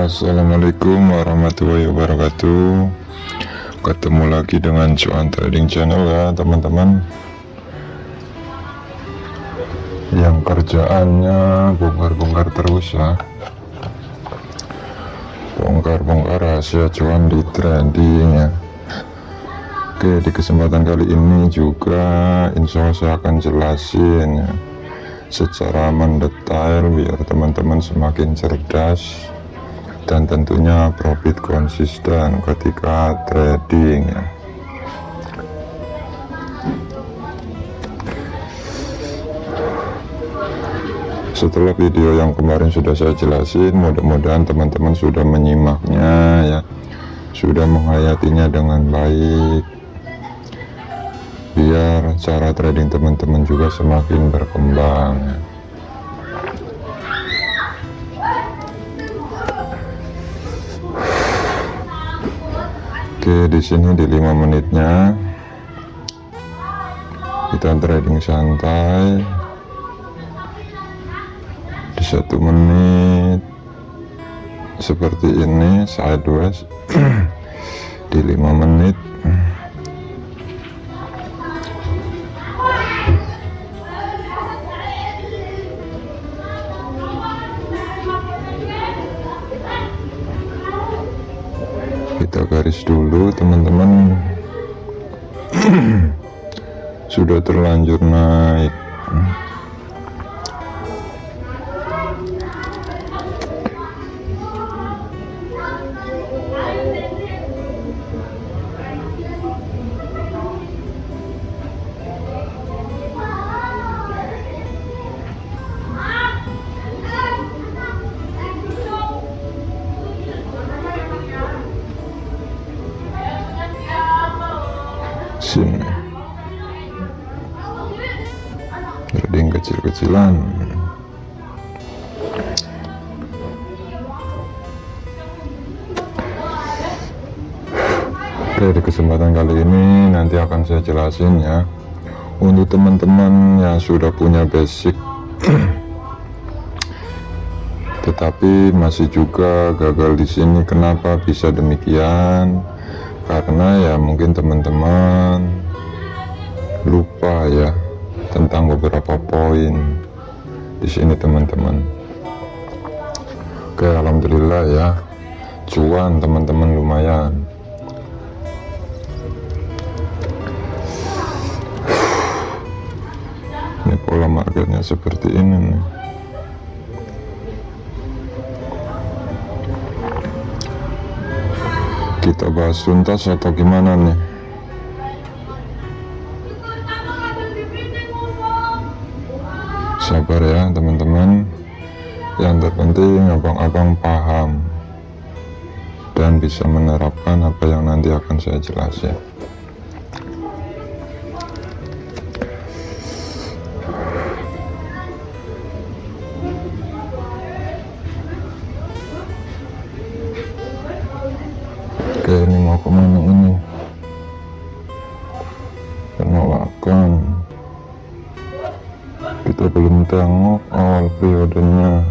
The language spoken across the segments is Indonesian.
Assalamualaikum warahmatullahi wabarakatuh. Ketemu lagi dengan Cuan Trading Channel ya teman-teman, yang kerjaannya bongkar-bongkar terus ya, bongkar-bongkar rahasia cuan di trading ya. Oke, di kesempatan kali ini juga insya Allah saya akan jelasin ya, secara mendetail biar teman-teman semakin cerdas dan tentunya profit konsisten ketika trading ya. Setelah video yang kemarin sudah saya jelasin, mudah-mudahan teman-teman sudah menyimaknya ya, sudah menghayatinya dengan baik, biar cara trading teman-teman juga semakin berkembang ya. Oke, di sini di 5 menitnya kita trading santai. Di 1 menit seperti ini sideways. Di 5 menit kita garis dulu teman-teman. Sudah terlanjur naik. Sini trading kecil-kecilan. Oke, di kesempatan kali ini nanti akan saya jelasin ya, untuk teman-teman yang sudah punya basic tetapi masih juga gagal di sini. Kenapa bisa demikian? Karena ya mungkin teman-teman lupa ya tentang beberapa poin di sini teman-teman. Oke, alhamdulillah ya, cuan teman-teman lumayan. Ini pola marketnya seperti ini nih. Kita bahas tuntas atau gimana nih? Sabar ya teman-teman, yang terpenting abang-abang paham dan bisa menerapkan apa yang nanti akan saya jelasin. Oke, ini mau kemana ini? Penolakan. Kita belum tengok awal periodenya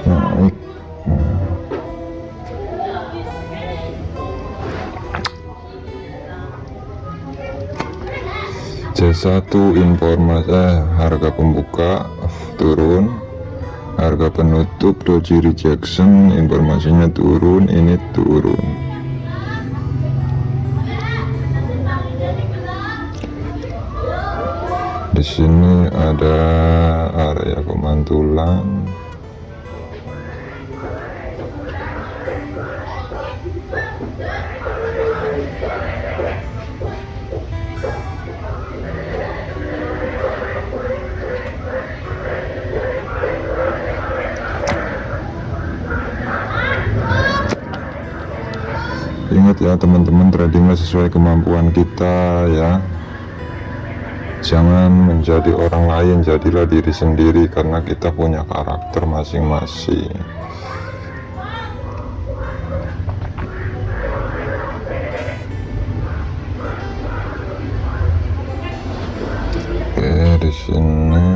naik. C1 informasi harga pembuka turun, harga penutup doji rejection informasinya turun, ini turun. Di sini ada area pemantulan. Ingat ya teman-teman, tradingnya sesuai kemampuan kita ya. Jangan menjadi orang lain, jadilah diri sendiri, karena kita punya karakter masing-masing. Oke, di sini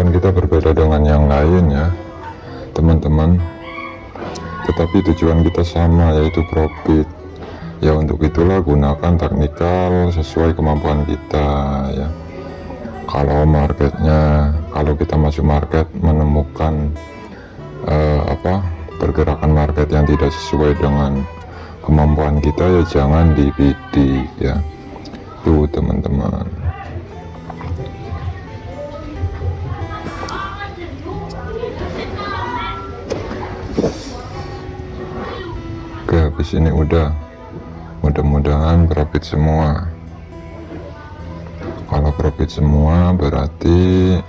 kemampuan kita berbeda dengan yang lain ya teman-teman, tetapi tujuan kita sama, yaitu profit ya. Untuk itulah gunakan teknikal sesuai kemampuan kita ya. Kalau marketnya, kalau kita masuk market menemukan pergerakan market yang tidak sesuai dengan kemampuan kita, ya jangan dibidik ya, tuh teman-teman. Oke, habis ini udah, mudah-mudahan profit semua. Kalau profit semua berarti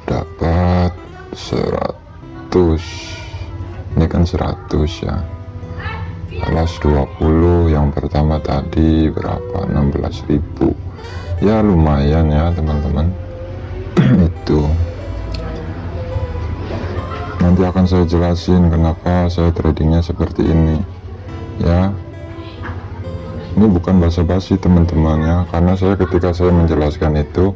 dapat 100, ini kan 100 ya, plus 20 yang pertama tadi berapa, 16.000 ya, lumayan ya teman-teman. Itu nanti akan saya jelasin kenapa saya tradingnya seperti ini ya. Ini bukan basa-basi teman-teman ya, karena saya ketika saya menjelaskan itu,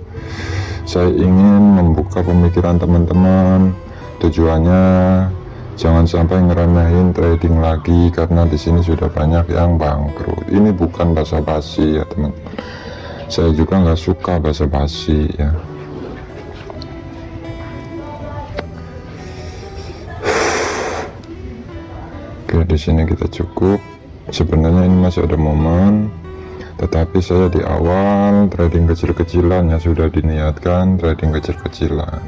saya ingin membuka pemikiran teman-teman. Tujuannya jangan sampai ngeremehin trading lagi, karena di sini sudah banyak yang bangkrut. Ini bukan basa-basi ya teman-teman, saya juga nggak suka basa-basi ya. Oke, di sini kita cukup. Sebenarnya ini masih ada momen, tetapi saya di awal trading kecil-kecilan ya, sudah diniatkan trading kecil-kecilan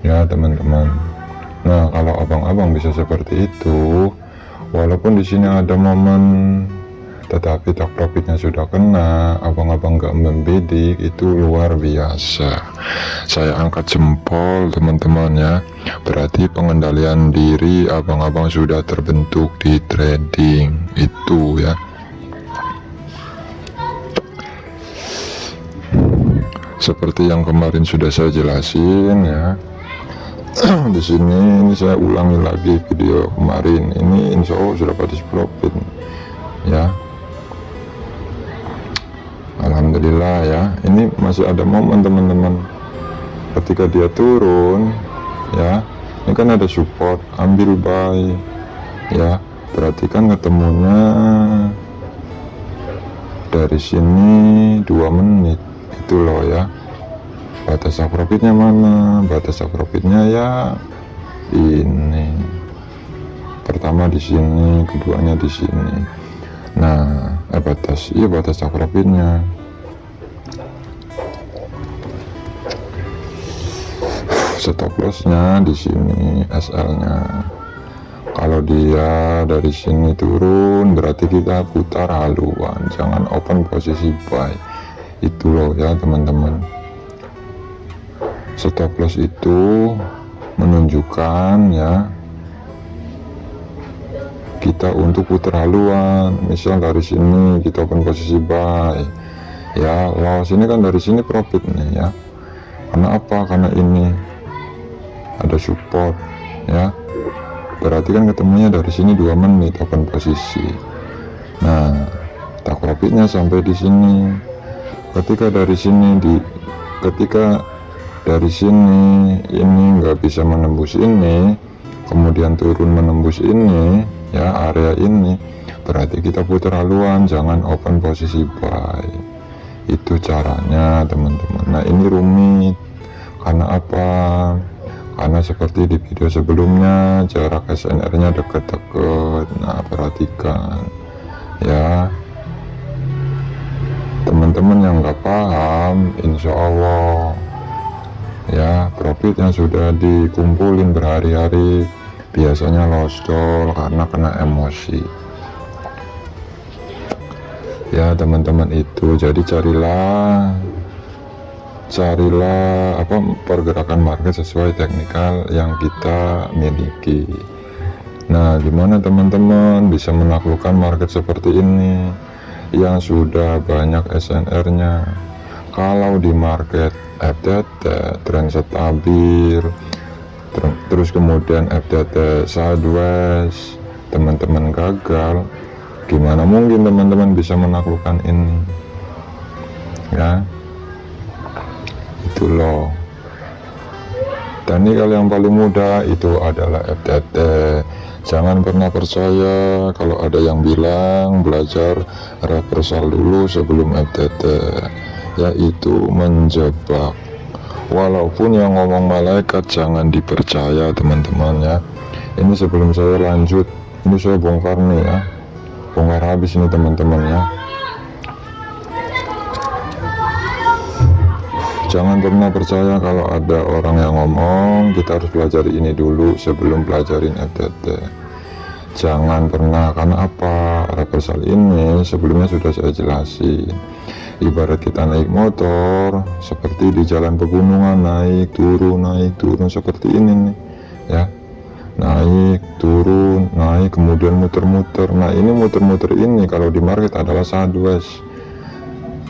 ya teman-teman. Nah, kalau abang-abang bisa seperti itu, walaupun di sini ada momen, tetapi tak profitnya sudah kena, abang-abang gak membidik, itu luar biasa. Saya angkat jempol teman-teman ya. Berarti pengendalian diri abang-abang sudah terbentuk di trading itu ya. Seperti yang kemarin sudah saya jelasin ya. Di sini ini saya ulangi lagi video kemarin. Ini insya Allah sudah pada profit ya. Alhamdulillah ya. Ini masih ada momen teman-teman. Ketika dia turun ya, ini kan ada support, ambil buy ya. Berarti kan ketemunya dari sini 2 menit itu loh ya. Batas stop profitnya mana? Batas stop profitnya ya ini. Pertama di sini, keduanya di sini. Nah, batas stop profitnya. Stop lossnya di sini, SL-nya. Kalau dia dari sini turun, berarti kita putar haluan, jangan open posisi buy. Itu loh ya teman-teman. Stop loss itu menunjukkan ya kita untuk putar haluan. Misal dari sini kita open posisi buy ya, loss ini kan dari sini profit nih ya. Karena apa? Karena ini ada support ya, berarti kan ketemunya dari sini 2 menit open posisi. Nah, tak profitnya sampai di sini. Ketika dari sini ini nggak bisa menembus ini, kemudian turun menembus ini ya, area ini, berarti kita putar haluan, jangan open posisi buy. Itu caranya teman-teman. Nah, ini rumit karena apa? Karena seperti di video sebelumnya, jarak SNR nya deket-deket. Nah, perhatikan ya teman-teman yang nggak paham, insya Allah ya, profit yang sudah dikumpulin berhari-hari biasanya lost doll karena kena emosi ya teman-teman. Itu jadi carilah pergerakan market sesuai teknikal yang kita miliki. Nah, gimana teman-teman bisa menaklukkan market seperti ini yang sudah banyak SNR nya? Kalau di market FTT tren stabil, terus kemudian FTT sideways, teman-teman gagal, gimana mungkin teman-teman bisa menaklukkan ini ya? itu loh. Dan ini kalau yang paling mudah itu adalah FTT. Jangan pernah percaya kalau ada yang bilang belajar reversal dulu sebelum FTT, yaitu menjebak. Walaupun yang ngomong malaikat jangan dipercaya teman-teman ya. Ini sebelum saya lanjut, ini saya bongkar nih ya, bongkar habis ini teman-teman ya. Jangan pernah percaya kalau ada orang yang ngomong kita harus pelajari ini dulu sebelum pelajarin FTT. Jangan pernah, karena apa? Reversal ini sebelumnya sudah saya jelasin. Ibarat kita naik motor, seperti di jalan pegunungan, naik turun seperti ini nih ya. Naik turun, naik kemudian muter-muter. Nah ini muter-muter ini kalau di market adalah sideways.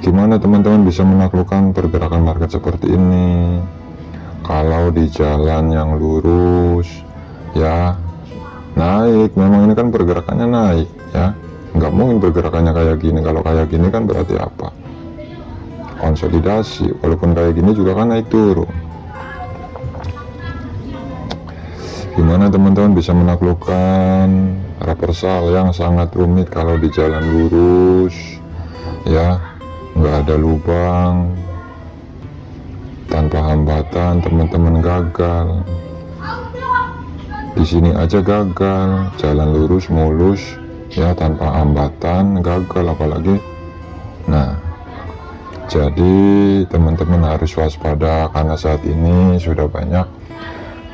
Gimana teman-teman bisa menaklukkan pergerakan market seperti ini? Kalau di jalan yang lurus ya naik, memang ini kan pergerakannya naik ya, nggak mungkin pergerakannya kayak gini. Kalau kayak gini kan berarti apa? Konsolidasi. Walaupun kayak gini juga kan naik turun. Gimana teman-teman bisa menaklukkan reversal yang sangat rumit kalau di jalan lurus ya, nggak ada lubang, tanpa hambatan, teman-teman gagal. Di sini aja gagal, jalan lurus mulus ya, tanpa hambatan, gagal apalagi. Nah jadi teman-teman harus waspada, karena saat ini sudah banyak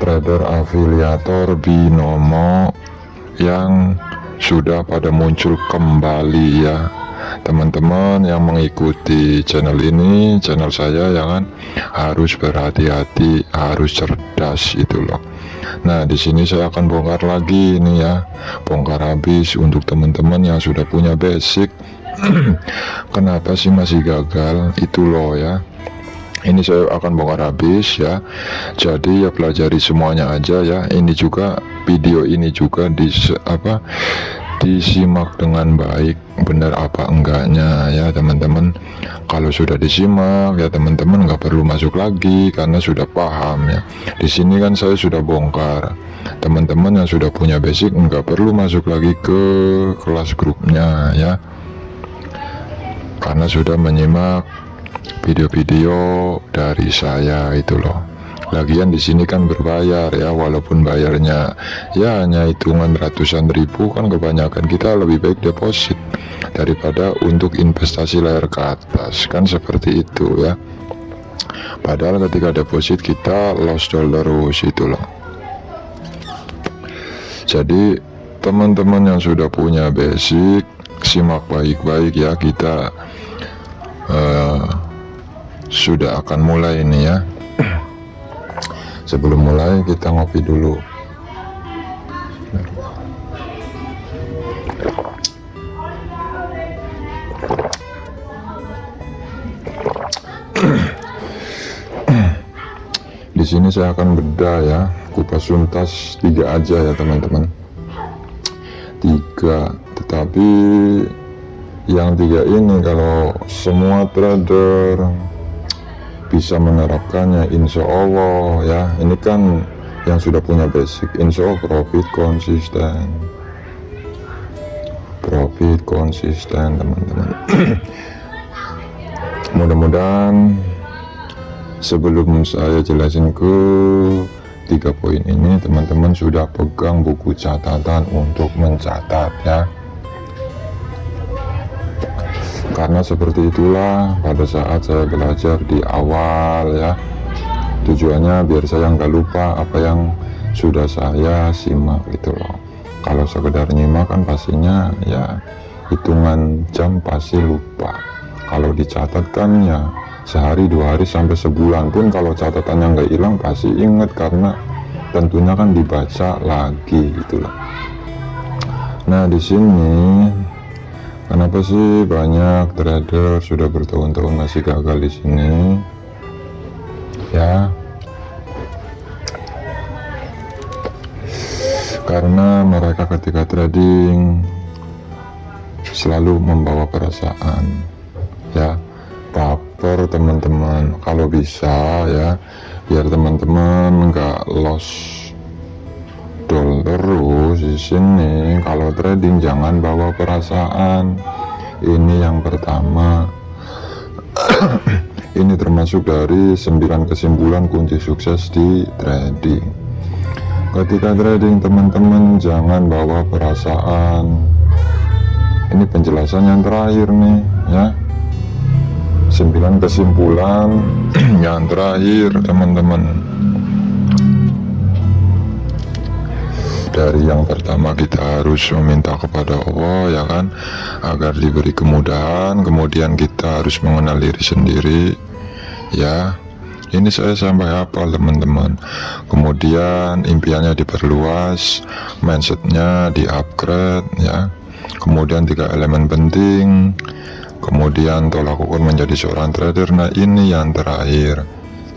trader afiliator binomo yang sudah pada muncul kembali ya. Teman-teman yang mengikuti channel ini, channel saya ya kan, harus berhati-hati, harus cerdas itu loh. Nah di sini saya akan bongkar lagi ini ya, bongkar habis untuk teman-teman yang sudah punya basic. Kenapa sih masih gagal itu loh ya. Ini saya akan bongkar habis ya, jadi ya pelajari semuanya aja ya. Ini juga video ini juga disimak dengan baik, benar apa enggaknya ya teman-teman. Kalau sudah disimak ya teman-teman nggak perlu masuk lagi karena sudah paham ya. Di sini kan saya sudah bongkar, teman-teman yang sudah punya basic nggak perlu masuk lagi ke kelas grupnya ya, karena sudah menyimak video-video dari saya itu loh. Lagian di sini kan berbayar ya, walaupun bayarnya ya hanya hitungan ratusan ribu, kan kebanyakan kita lebih baik deposit daripada untuk investasi layar ke atas, kan seperti itu ya. Padahal ketika deposit kita loss terus itu loh. Jadi teman-teman yang sudah punya basic, simak baik-baik ya, kita sudah akan mulai ini ya. Sebelum mulai kita ngopi dulu. Di sini saya akan bedah ya, kupas tuntas 3 aja ya teman-teman. 3, tetapi yang 3 ini kalau semua trader bisa menerapkannya insya Allah ya, ini kan yang sudah punya basic, insya Allah profit konsisten teman-teman. Mudah-mudahan sebelum saya jelasin ke 3 poin ini, teman-teman sudah pegang buku catatan untuk mencatat ya. Karena seperti itulah pada saat saya belajar di awal ya, tujuannya biar saya nggak lupa apa yang sudah saya simak gitu loh. Kalau sekedar nyimak kan pastinya ya hitungan jam pasti lupa. Kalau dicatat kan ya sehari 2 hari sampai sebulan pun kalau catatannya nggak hilang pasti inget, karena tentunya kan dibaca lagi gitu loh. Nah di sini kenapa sih banyak trader sudah bertahun-tahun masih gagal di sini? Ya, karena mereka ketika trading selalu membawa perasaan, ya, baper monitor teman-teman, kalau bisa ya, biar teman-teman nggak loss dol terus di sini. Kalau trading jangan bawa perasaan, ini yang pertama. Ini termasuk dari 9 kesimpulan kunci sukses di trading. Ketika trading teman-teman jangan bawa perasaan. Ini penjelasan yang terakhir nih ya, 9 kesimpulan yang terakhir teman-teman. Dari yang pertama, kita harus meminta kepada Allah ya kan, agar diberi kemudahan. Kemudian kita harus mengenal diri sendiri ya. Ini saya sampai hafal teman-teman. Kemudian impiannya diperluas, mindsetnya di upgrade ya. Kemudian 3 elemen penting. Kemudian tolak ukur menjadi seorang trader. Nah ini yang terakhir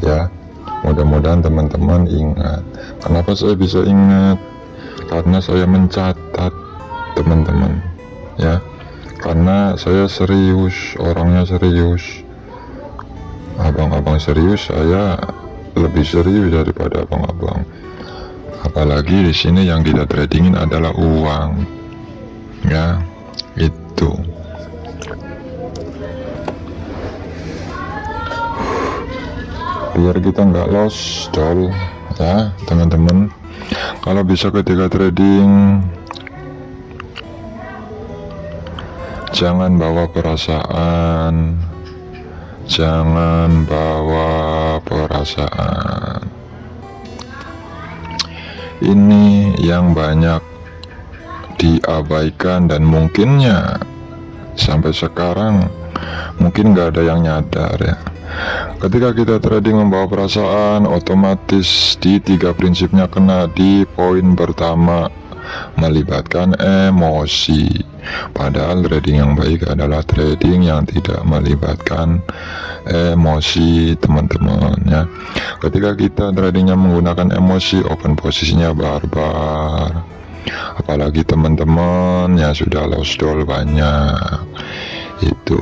ya. Mudah-mudahan teman-teman ingat. Kenapa saya bisa ingat? Karena saya mencatat teman-teman ya, karena saya serius, orangnya serius, abang-abang serius, saya lebih serius daripada abang-abang. Apalagi di sini yang kita tradingin adalah uang ya, itu. Biar kita nggak loss dol ya teman-teman. Kalau bisa ketika trading jangan bawa perasaan, jangan bawa perasaan. Ini yang banyak diabaikan dan mungkinnya sampai sekarang mungkin nggak ada yang nyadar ya. Ketika kita trading membawa perasaan, otomatis di 3 prinsipnya kena. Di poin pertama, melibatkan emosi. Padahal trading yang baik adalah trading yang tidak melibatkan emosi teman-teman ya. Ketika kita tradingnya menggunakan emosi, open posisinya barbar. Apalagi teman-teman yang sudah lost doll banyak itu.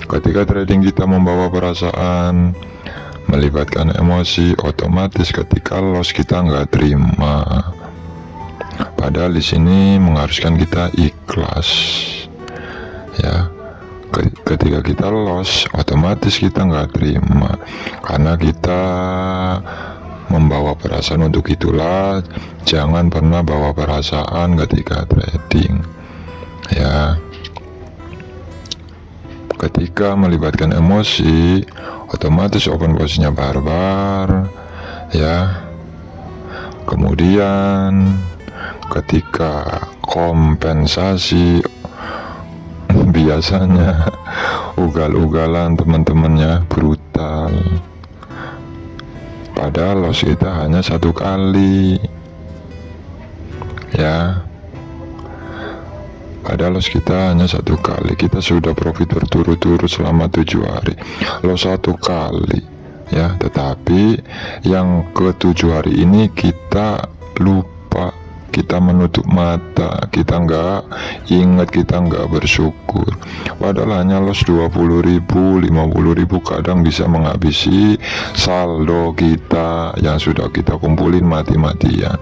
Ketika trading kita membawa perasaan, melibatkan emosi, otomatis ketika loss kita nggak terima. Padahal di sini mengharuskan kita ikhlas ya. Ketika kita loss, otomatis kita nggak terima karena kita membawa perasaan. Untuk itulah jangan pernah bawa perasaan ketika trading ya. Ketika melibatkan emosi, otomatis open posisinya barbar ya. Kemudian ketika kompensasi, biasanya ugal-ugalan teman-temannya, brutal. Padahal loss kita hanya 1 kali ya. Padahal loss kita hanya 1 kali, kita sudah profit berturut-turut selama 7 hari. Loss 1 kali ya, tetapi yang ke-7 hari ini kita lupa, kita menutup mata, kita nggak ingat, kita nggak bersyukur. Padahal hanya loss 20.000, 50.000 kadang bisa menghabisi saldo kita yang sudah kita kumpulin mati-matian.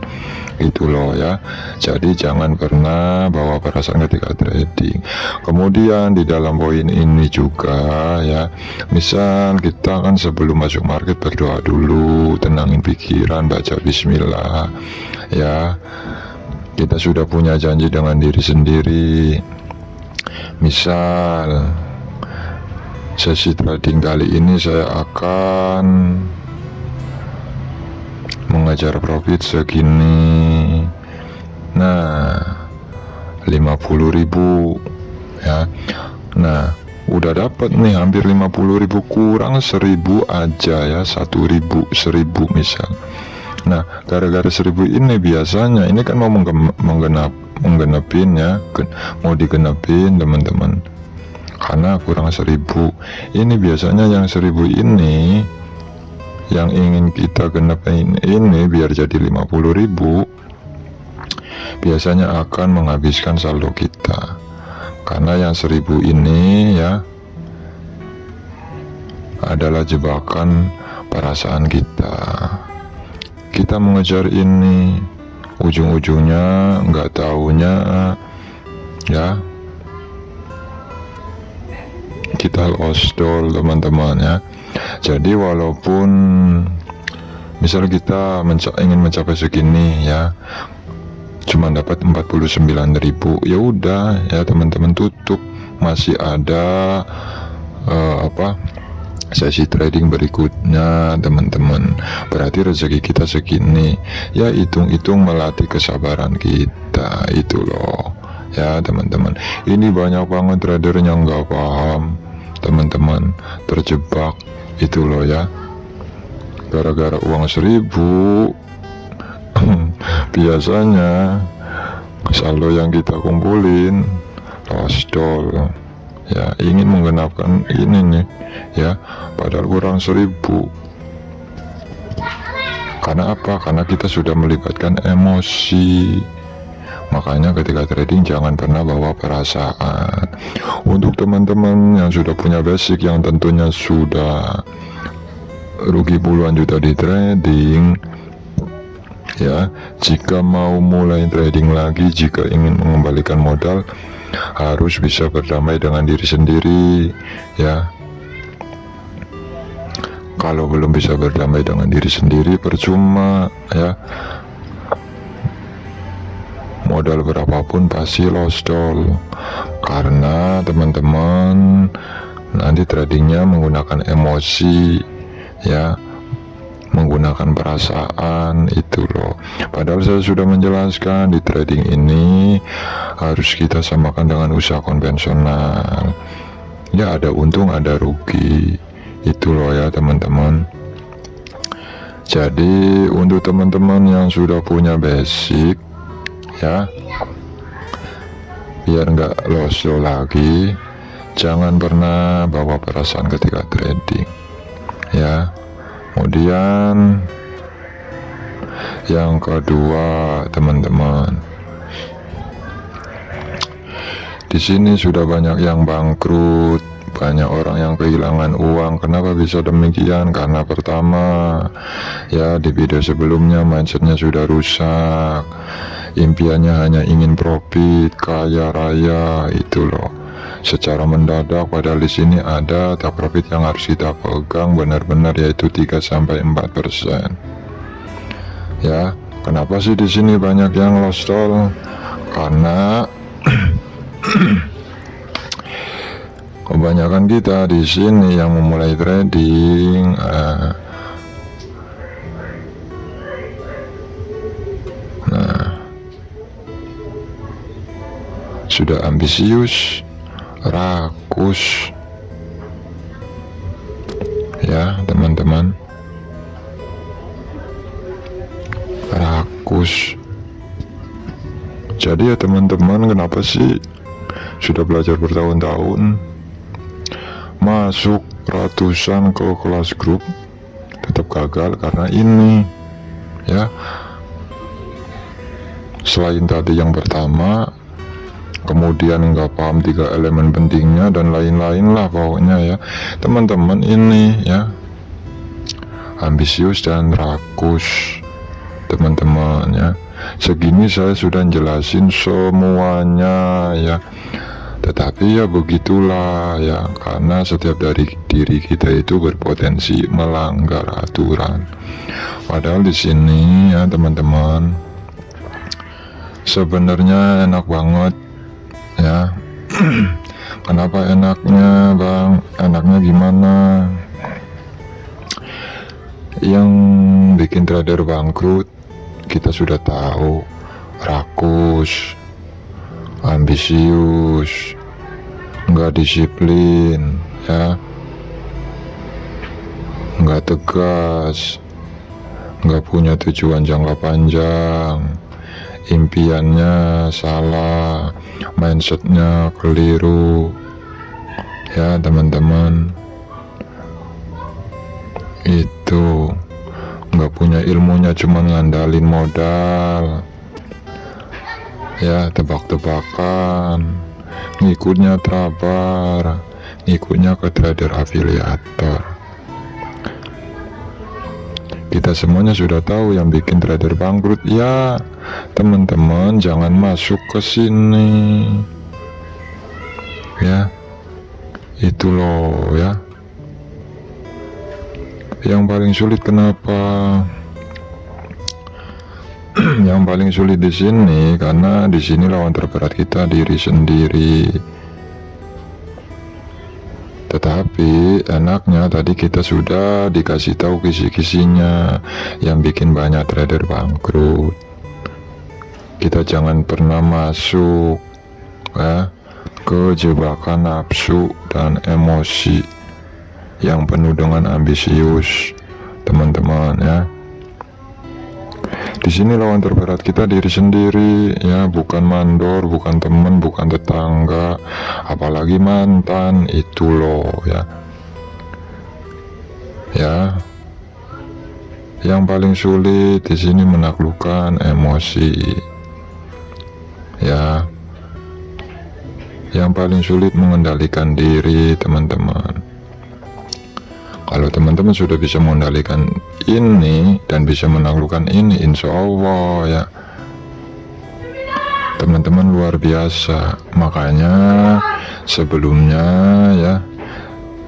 Itu loh ya. Jadi jangan pernah bawa perasaan ketika trading. Kemudian di dalam poin ini juga ya, misal kita kan sebelum masuk market berdoa dulu, tenangin pikiran, baca bismillah ya. Kita sudah punya janji dengan diri sendiri. Misal sesi trading kali ini saya akan mengejar profit segini. Nah 50.000 ya. Nah udah dapat nih hampir 50.000, kurang 1.000 aja ya, 1.000 misal. Nah gara-gara 1.000 ini biasanya ini kan mau menggenapin ya, mau digenapin teman-teman, karena kurang 1.000. Ini biasanya yang 1.000 ini yang ingin kita genapin ini biar jadi 50.000, biasanya akan menghabiskan saldo kita. Karena yang 1.000 ini ya adalah jebakan perasaan kita. Kita mengejar ini, ujung-ujungnya nggak taunya ya kita lost doll, teman-teman ya. Jadi walaupun misal kita ingin mencapai segini ya, cuma dapat 49.000, ya udah ya teman-teman, tutup. Masih ada sesi trading berikutnya, teman-teman. Berarti rezeki kita segini ya, hitung-hitung melatih kesabaran kita itu loh ya teman-teman. Ini banyak banget tradernya nggak paham, teman-teman, terjebak itu loh ya, gara-gara uang 1.000 biasanya saldo yang kita kumpulin lost doll ya, ingin menggenapkan ini nih ya, padahal kurang 1.000. Karena apa? Karena kita sudah melibatkan emosi. Makanya ketika trading jangan pernah bawa perasaan. Untuk teman-teman yang sudah punya basic, yang tentunya sudah rugi puluhan juta di trading ya, jika mau mulai trading lagi, jika ingin mengembalikan modal, harus bisa berdamai dengan diri sendiri ya. Kalau belum bisa berdamai dengan diri sendiri, percuma ya, modal berapapun pasti lost doll. Karena teman-teman nanti tradingnya menggunakan emosi ya, menggunakan perasaan itu loh. Padahal saya sudah menjelaskan, di trading ini harus kita samakan dengan usaha konvensional ya, ada untung ada rugi itu loh ya teman-teman. Jadi untuk teman-teman yang sudah punya basic ya, biar nggak lost lagi, jangan pernah bawa perasaan ketika trading ya. Kemudian yang kedua, teman-teman, di sini sudah banyak yang bangkrut, banyak orang yang kehilangan uang. Kenapa bisa demikian? Karena pertama ya, di video sebelumnya mindsetnya sudah rusak, impiannya hanya ingin profit, kaya raya itu loh, secara mendadak. Padahal di sini ada tak profit yang harus kita pegang benar-benar, yaitu 3-4% ya. Kenapa sih di sini banyak yang lost doll? Karena kebanyakan kita di sini yang memulai trading sudah ambisius, rakus ya teman-teman, rakus. Jadi ya teman-teman, kenapa sih sudah belajar bertahun-tahun, masuk ratusan ke kelas grup, tetap gagal? Karena ini ya, selain tadi yang pertama, kemudian nggak paham 3 elemen pentingnya dan lain-lain lah pokoknya ya teman-teman. Ini ya, ambisius dan rakus teman-teman ya. Segini saya sudah jelasin semuanya ya, tetapi ya begitulah ya, karena setiap dari diri kita itu berpotensi melanggar aturan. Padahal di sini ya teman-teman, sebenarnya enak banget ya. Kenapa enaknya bang? Enaknya gimana? Yang bikin trader bangkrut kita sudah tahu, rakus, ambisius, nggak disiplin ya, nggak tegas, nggak punya tujuan jangka panjang, impiannya salah, mindsetnya keliru ya teman-teman. Itu nggak punya ilmunya, cuma ngandalin modal ya, tebak-tebakan, ngikutnya trabar, ngikutnya ke trader afiliator Kita semuanya sudah tahu yang bikin trader bangkrut. Ya, teman-teman jangan masuk ke sini. Ya, itu loh ya. Yang paling sulit kenapa? Yang paling sulit di sini karena di sini lawan terberat kita diri sendiri. Tetapi enaknya tadi kita sudah dikasih tahu kisi-kisinya yang bikin banyak trader bangkrut. Kita jangan pernah masuk ya ke jebakan nafsu dan emosi yang penuh dengan ambisius, teman-teman ya. Di sini lawan terberat kita diri sendiri ya, bukan mandor, bukan teman, bukan tetangga, apalagi mantan. Itu loh ya. Ya. Yang paling sulit di sini menaklukkan emosi. Ya. Yang paling sulit mengendalikan diri, teman-teman. Kalau teman-teman sudah bisa mengendalikan ini dan bisa menaklukkan ini, insya Allah ya, teman-teman luar biasa. Makanya sebelumnya ya,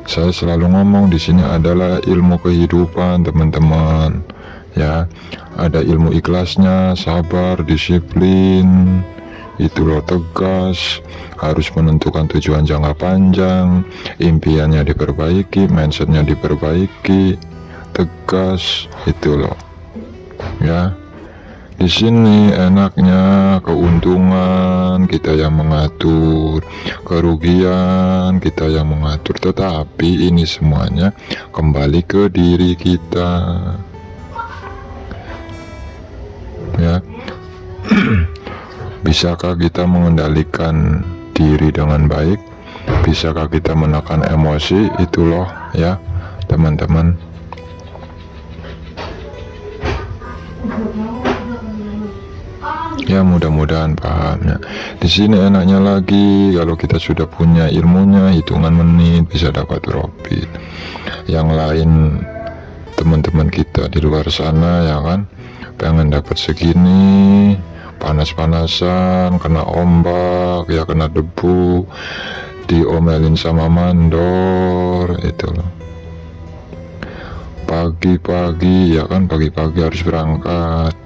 saya selalu ngomong di sini adalah ilmu kehidupan, teman-teman. Ya, ada ilmu ikhlasnya, sabar, disiplin. Itu loh, tegas, harus menentukan tujuan jangka panjang, impiannya diperbaiki, mindsetnya diperbaiki, tegas. Itu loh ya. Di sini enaknya keuntungan kita yang mengatur, kerugian kita yang mengatur, tetapi ini semuanya kembali ke diri kita ya. Bisakah kita mengendalikan diri dengan baik? Bisakah kita menekan emosi? Itu loh ya, teman-teman. Ya, mudah-mudahan paham ya. Di sini enaknya lagi kalau kita sudah punya ilmunya, hitungan menit bisa dapat profit. Yang lain teman-teman kita di luar sana ya kan, pengen dapat segini, panas-panasan, kena ombak, ya kena debu, diomelin sama mandor, itu loh. Pagi-pagi, ya kan, pagi-pagi harus berangkat,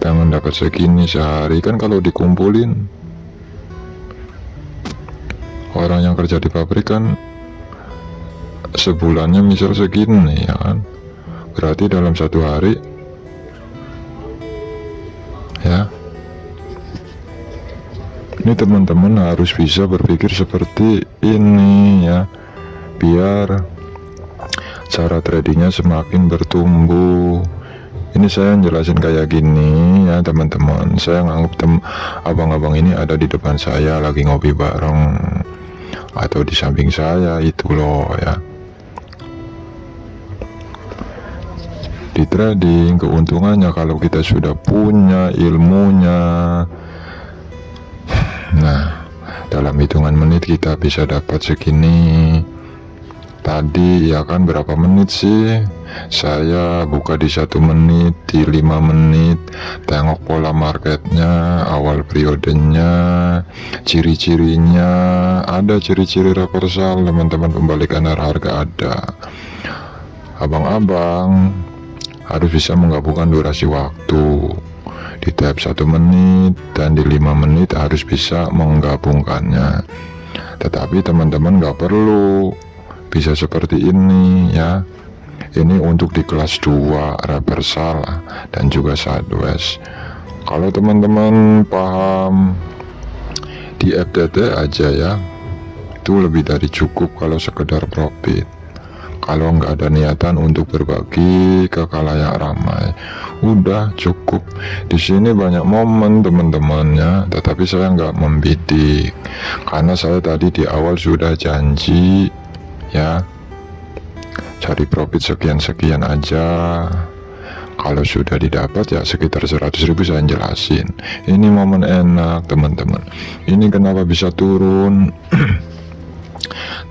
pengen dapat segini sehari, kan kalau dikumpulin, orang yang kerja di pabrik kan, sebulannya misal segini, ya kan, berarti dalam satu hari, ya, ini teman-teman harus bisa berpikir seperti ini ya, biar cara tradingnya semakin bertumbuh. Ini saya jelasin kayak gini ya teman-teman. Saya nganggap abang-abang ini ada di depan saya lagi ngopi bareng, atau di samping saya, itu loh ya. Di trading keuntungannya kalau kita sudah punya ilmunya, nah dalam hitungan menit kita bisa dapat segini. Tadi ya kan berapa menit sih? Saya buka di 1 menit, di 5 menit, tengok pola marketnya, awal periodenya, ciri-cirinya, ada ciri-ciri reversal teman-teman, pembalikan harga ada. Abang-abang harus bisa menggabungkan durasi waktu. Di tab 1 menit dan di 5 menit harus bisa menggabungkannya. Tetapi teman-teman nggak perlu bisa seperti ini ya. Ini untuk di kelas 2 reversal dan juga sideways. Kalau teman-teman paham di FTT aja ya, itu lebih dari cukup kalau sekedar profit. Kalau nggak ada niatan untuk berbagi ke khalayak ramai, udah cukup. Di sini banyak momen teman-temannya, tetapi saya nggak membidik karena saya tadi di awal sudah janji ya, cari profit sekian-sekian aja. Kalau sudah didapat ya sekitar 100.000 saya jelasin. Ini momen enak teman-teman. Ini kenapa bisa turun?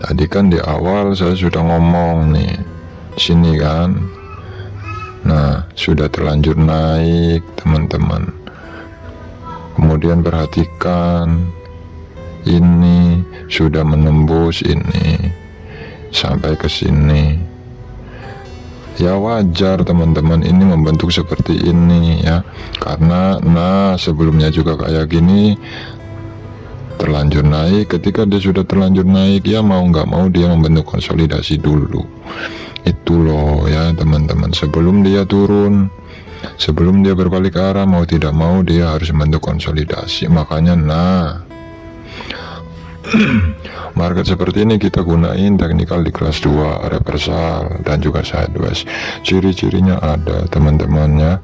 Tadi kan di awal saya sudah ngomong nih, sini kan, Nah, sudah terlanjur naik teman-teman. Kemudian perhatikan, ini sudah menembus ini sampai ke sini. Ya wajar teman-teman ini membentuk seperti ini ya, karena sebelumnya juga kayak gini terlanjur naik. Ketika dia sudah terlanjur naik, ya mau nggak mau dia membentuk konsolidasi dulu. Itu loh ya teman-teman, sebelum dia turun, sebelum dia berbalik arah, mau tidak mau dia harus membentuk konsolidasi. Makanya market seperti ini kita gunain teknikal di kelas 2, reversal dan juga sideways. Ciri-cirinya ada teman-temannya.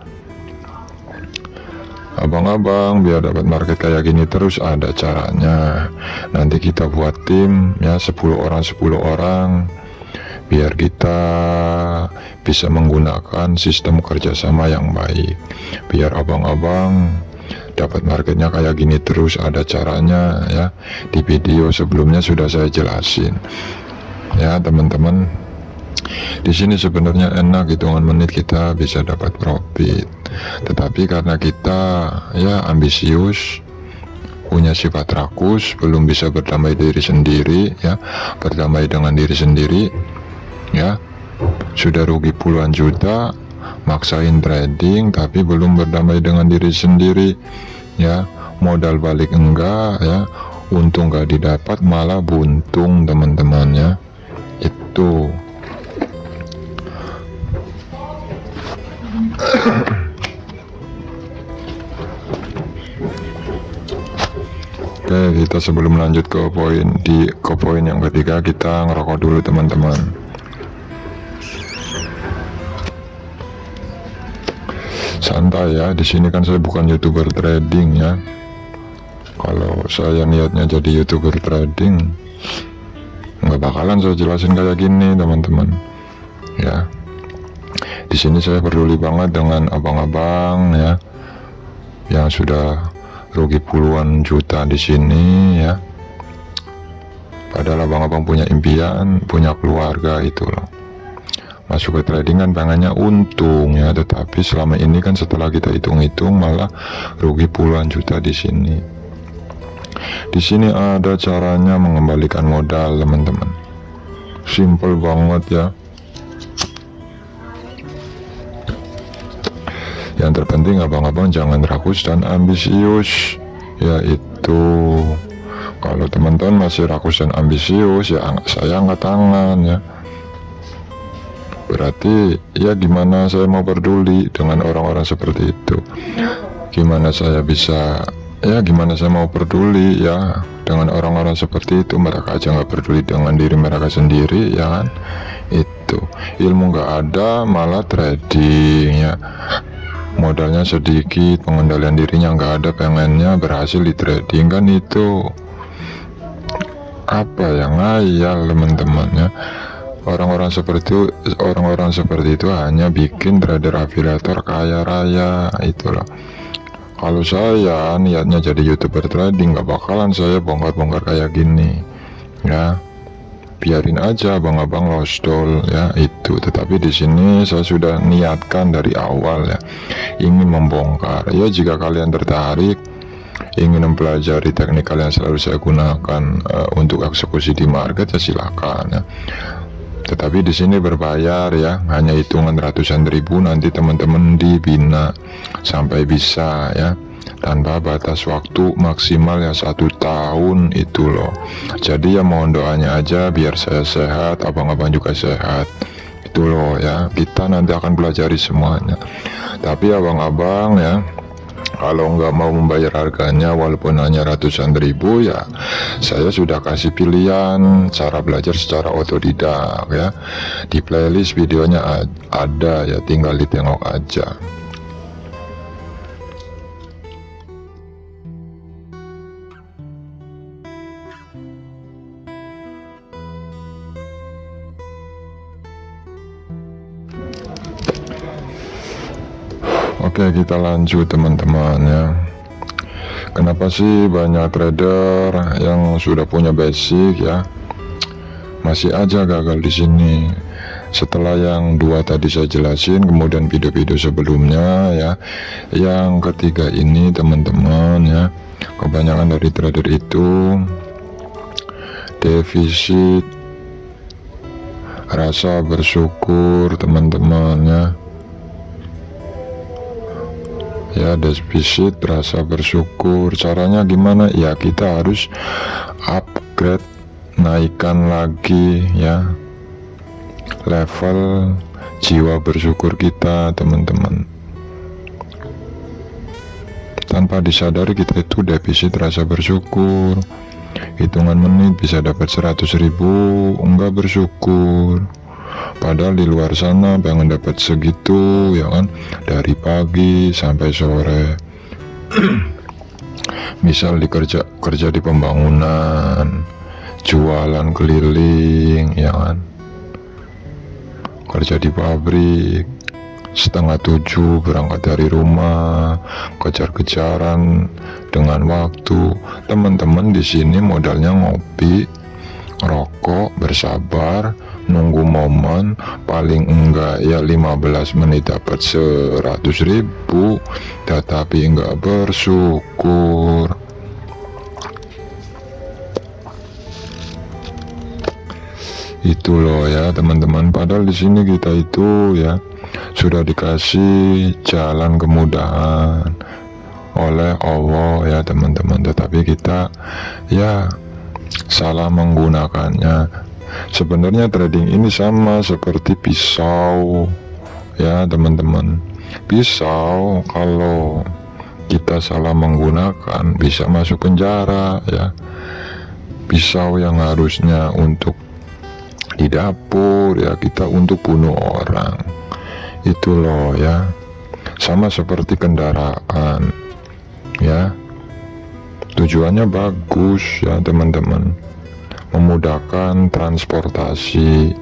Abang-abang biar dapat market kayak gini terus ada caranya. Nanti kita buat tim ya, 10 orang biar kita bisa menggunakan sistem kerjasama yang baik, biar abang-abang dapat marketnya kayak gini terus ada caranya ya. Di video sebelumnya sudah saya jelasin ya teman-teman. Di sini sebenarnya enak, hitungan menit kita bisa dapat profit, tetapi karena kita ya ambisius, punya sifat rakus, belum bisa berdamai diri sendiri ya, berdamai dengan diri sendiri ya, sudah rugi puluhan juta maksain trading tapi belum berdamai dengan diri sendiri ya, modal balik enggak ya, untung enggak didapat malah buntung teman-teman ya. Itu oke, kita sebelum lanjut ke poin yang ketiga, kita ngerokok dulu teman-teman. Santai ya, di sini kan saya bukan YouTuber trading ya. Kalau saya niatnya jadi YouTuber trading, nggak bakalan saya jelasin kayak gini teman-teman ya. Di sini saya peduli banget dengan abang-abang ya, yang sudah rugi puluhan juta di sini ya. Padahal abang-abang punya impian, punya keluarga itu loh. Masuk ke trading kan pengennya untung ya, tetapi selama ini kan setelah kita hitung-hitung malah rugi puluhan juta di sini. Di sini ada caranya mengembalikan modal teman-teman. Simple banget ya. Yang terpenting abang-abang jangan rakus dan ambisius, yaitu kalau teman-teman masih rakus dan ambisius ya saya angkat tangan ya. Berarti ya gimana saya mau peduli dengan orang-orang seperti itu? Gimana saya bisa gimana saya mau peduli ya dengan orang-orang seperti itu? Mereka aja nggak peduli dengan diri mereka sendiri ya kan. Itu ilmu nggak ada malah trading ya, modalnya sedikit, pengendalian dirinya nggak ada, pengennya berhasil di trading kan. Itu apa yang ngayal teman-teman ya. Orang-orang seperti itu hanya bikin trader afiliator kaya raya itu loh. Kalau saya niatnya jadi YouTuber trading, nggak bakalan saya bongkar-bongkar kayak gini ya. Biarin aja abang-abang lost doll ya itu. Tetapi di sini saya sudah niatkan dari awal ya, ingin membongkar ya. Jika kalian tertarik ingin mempelajari teknikal yang selalu saya gunakan untuk eksekusi di market ya silakan ya. Tetapi di sini berbayar ya, hanya hitungan ratusan ribu, nanti teman-teman dibina sampai bisa ya, tanpa batas waktu, maksimal ya 1 tahun itu loh. Jadi ya mohon doanya aja biar saya sehat, abang-abang juga sehat itu loh ya. Kita nanti akan pelajari semuanya. Tapi abang-abang ya, kalau nggak mau membayar harganya walaupun hanya ratusan ribu ya, saya sudah kasih pilihan cara belajar secara otodidak ya. Di playlist videonya ada ya, tinggal ditengok aja. Oke, kita lanjut teman-teman ya. Kenapa sih banyak trader yang sudah punya basic ya masih aja gagal di sini? Setelah yang dua tadi saya jelasin, kemudian video-video sebelumnya ya, yang ketiga ini teman-teman ya, kebanyakan dari trader itu defisit rasa bersyukur teman-teman ya, defisit rasa bersyukur. Caranya gimana ya? Kita harus upgrade, naikkan lagi ya level jiwa bersyukur kita teman-teman. Tanpa disadari kita itu defisit rasa bersyukur. Hitungan menit bisa dapat 100.000, enggak bersyukur. Padahal di luar sana pengen dapat segitu ya kan, dari pagi sampai sore. Misal kerja di pembangunan, jualan keliling ya kan, kerja di pabrik, 6:30 berangkat dari rumah, kejar-kejaran dengan waktu. Teman-teman di sini modalnya ngopi, rokok, bersabar, nunggu momen, paling enggak ya 15 menit dapat 100.000, tetapi enggak bersyukur. Itu loh ya teman-teman. Padahal di sini kita itu ya sudah dikasih jalan kemudahan oleh Allah ya teman-teman, tetapi kita ya salah menggunakannya. Sebenarnya trading ini sama seperti pisau ya teman-teman. Pisau kalau kita salah menggunakan bisa masuk penjara ya. Pisau yang harusnya untuk di dapur ya, kita untuk bunuh orang. Itu loh ya, sama seperti kendaraan ya, tujuannya bagus ya teman-teman, memudahkan transportasi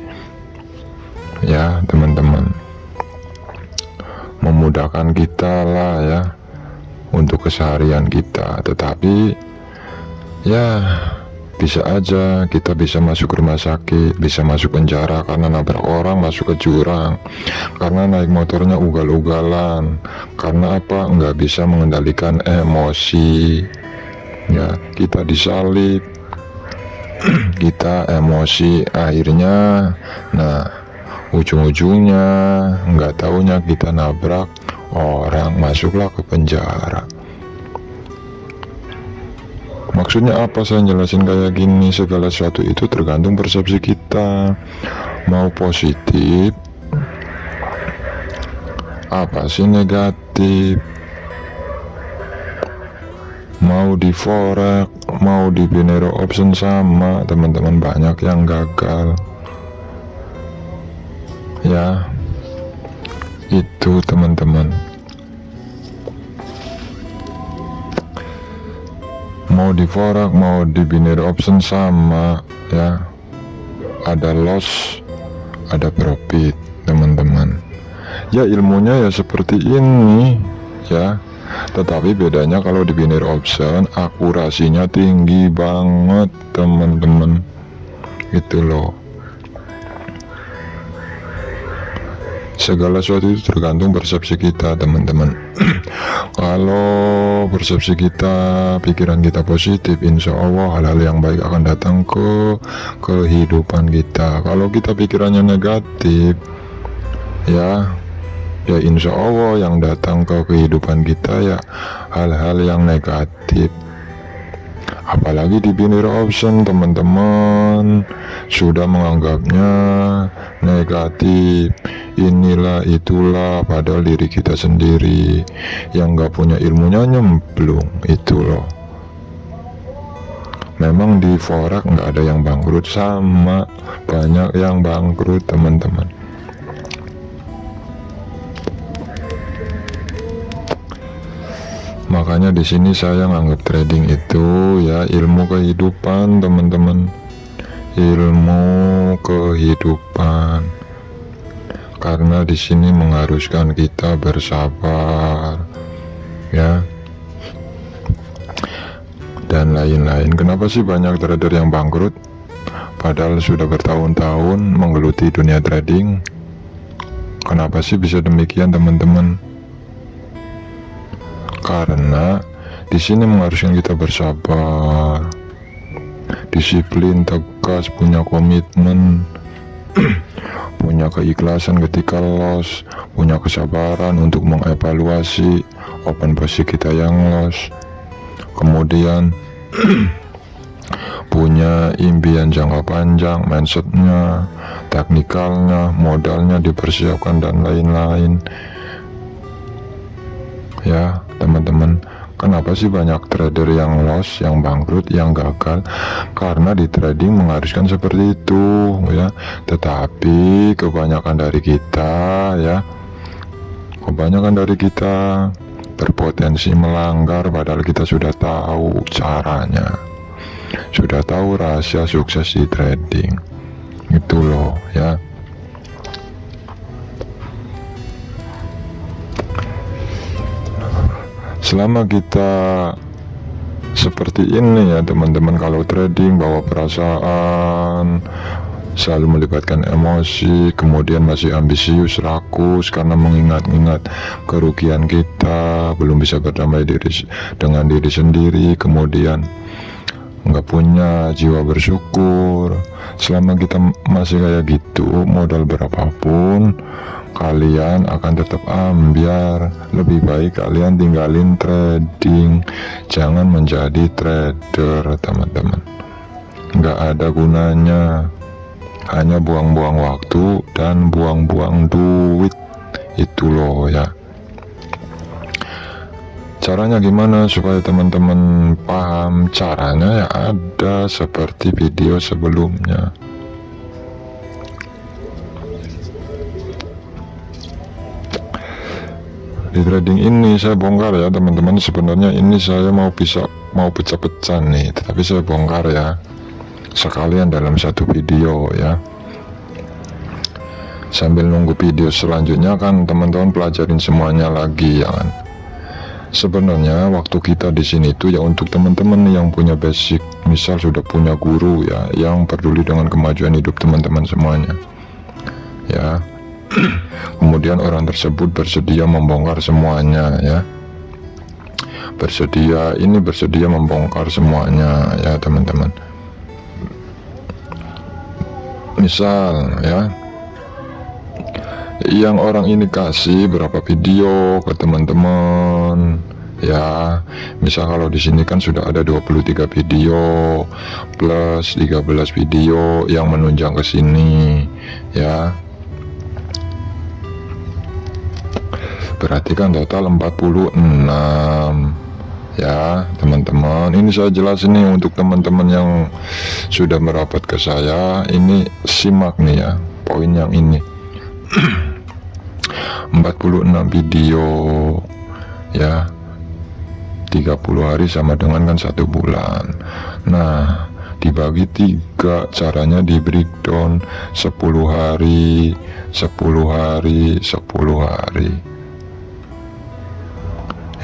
ya teman-teman, memudahkan kita lah ya untuk keseharian kita. Tetapi ya bisa aja kita bisa masuk rumah sakit, bisa masuk penjara karena nabrak orang, masuk ke jurang, karena naik motornya ugal-ugalan, karena apa? Nggak bisa mengendalikan emosi ya, kita disalib, kita emosi, akhirnya nah ujung-ujungnya nggak taunya kita nabrak orang, masuklah ke penjara. Maksudnya apa saya jelasin kayak gini? Segala sesuatu itu tergantung persepsi kita. Mau positif, apa sih negatif? Mau di forex, mau di binary option sama teman-teman, banyak yang gagal. Ya, itu teman-teman. Mau di forex, mau di binary option sama ya, ada loss, ada profit teman-teman. Ya ilmunya ya seperti ini ya, tetapi bedanya kalau di binary option akurasinya tinggi banget teman-teman. Itu loh, segala sesuatu itu tergantung persepsi kita teman-teman. Kalau persepsi kita, pikiran kita positif, insya Allah hal-hal yang baik akan datang ke kehidupan kita. Kalau kita pikirannya negatif ya insya Allah yang datang ke kehidupan kita ya hal-hal yang negatif. Apalagi di binary option teman-teman sudah menganggapnya negatif, inilah itulah, padahal diri kita sendiri yang gak punya ilmunya nyemplung. Itu loh, memang di forex nggak ada yang bangkrut, sama banyak yang bangkrut teman-teman. Makanya di sini saya nganggap trading itu ya ilmu kehidupan teman-teman, ilmu kehidupan. Karena di sini mengharuskan kita bersabar ya, dan lain-lain. Kenapa sih banyak trader yang bangkrut? padahal sudah bertahun-tahun menggeluti dunia trading. Kenapa sih bisa demikian, teman-teman? Karena di sini mengharuskan kita bersabar, disiplin, tegas, punya komitmen, punya keikhlasan ketika loss, punya kesabaran untuk mengevaluasi open posisi kita yang loss, kemudian punya impian jangka panjang, mindsetnya, teknikalnya, modalnya dipersiapkan, dan lain-lain. Ya teman-teman, kenapa sih banyak trader yang loss, yang bangkrut, yang gagal? Karena di trading mengharuskan seperti itu ya. Tetapi kebanyakan dari kita berpotensi melanggar, padahal kita sudah tahu caranya, sudah tahu rahasia sukses di trading itu loh ya. Selama kita seperti ini ya teman-teman, kalau trading bawa perasaan, selalu melibatkan emosi, kemudian masih ambisius, rakus karena mengingat-ingat kerugian kita, belum bisa berdamai dengan diri sendiri, kemudian nggak punya jiwa bersyukur. Selama kita masih kayak gitu, modal berapapun kalian akan tetap ambiar. Lebih baik kalian tinggalin trading, jangan menjadi trader teman-teman. Nggak ada gunanya, hanya buang-buang waktu dan buang-buang duit itu loh ya. Caranya gimana supaya teman-teman paham? Caranya ya ada seperti video sebelumnya. Di trading ini saya bongkar ya teman-teman. Sebenarnya ini saya mau pecah-pecah nih, tetapi saya bongkar ya sekalian dalam satu video ya. Sambil nunggu video selanjutnya kan teman-teman pelajarin semuanya lagi ya kan. Sebenarnya waktu kita di sini tuh ya untuk teman-teman yang punya basic, misal sudah punya guru ya yang peduli dengan kemajuan hidup teman-teman semuanya ya. Kemudian orang tersebut bersedia membongkar semuanya ya, bersedia membongkar semuanya ya teman-teman. Misal ya, yang orang ini kasih berapa video ke teman-teman ya. Misal kalau di sini kan sudah ada 23 video plus 13 video yang menunjang ke sini ya. Berarti kan total 46 ya teman-teman. Ini saya jelasin nih untuk teman-teman yang sudah merapat ke saya. Ini simak nih ya poin yang ini. 46 video ya, 30 hari sama dengan kan 1 bulan. Nah dibagi 3, caranya di breakdown 10 hari 10 hari 10 hari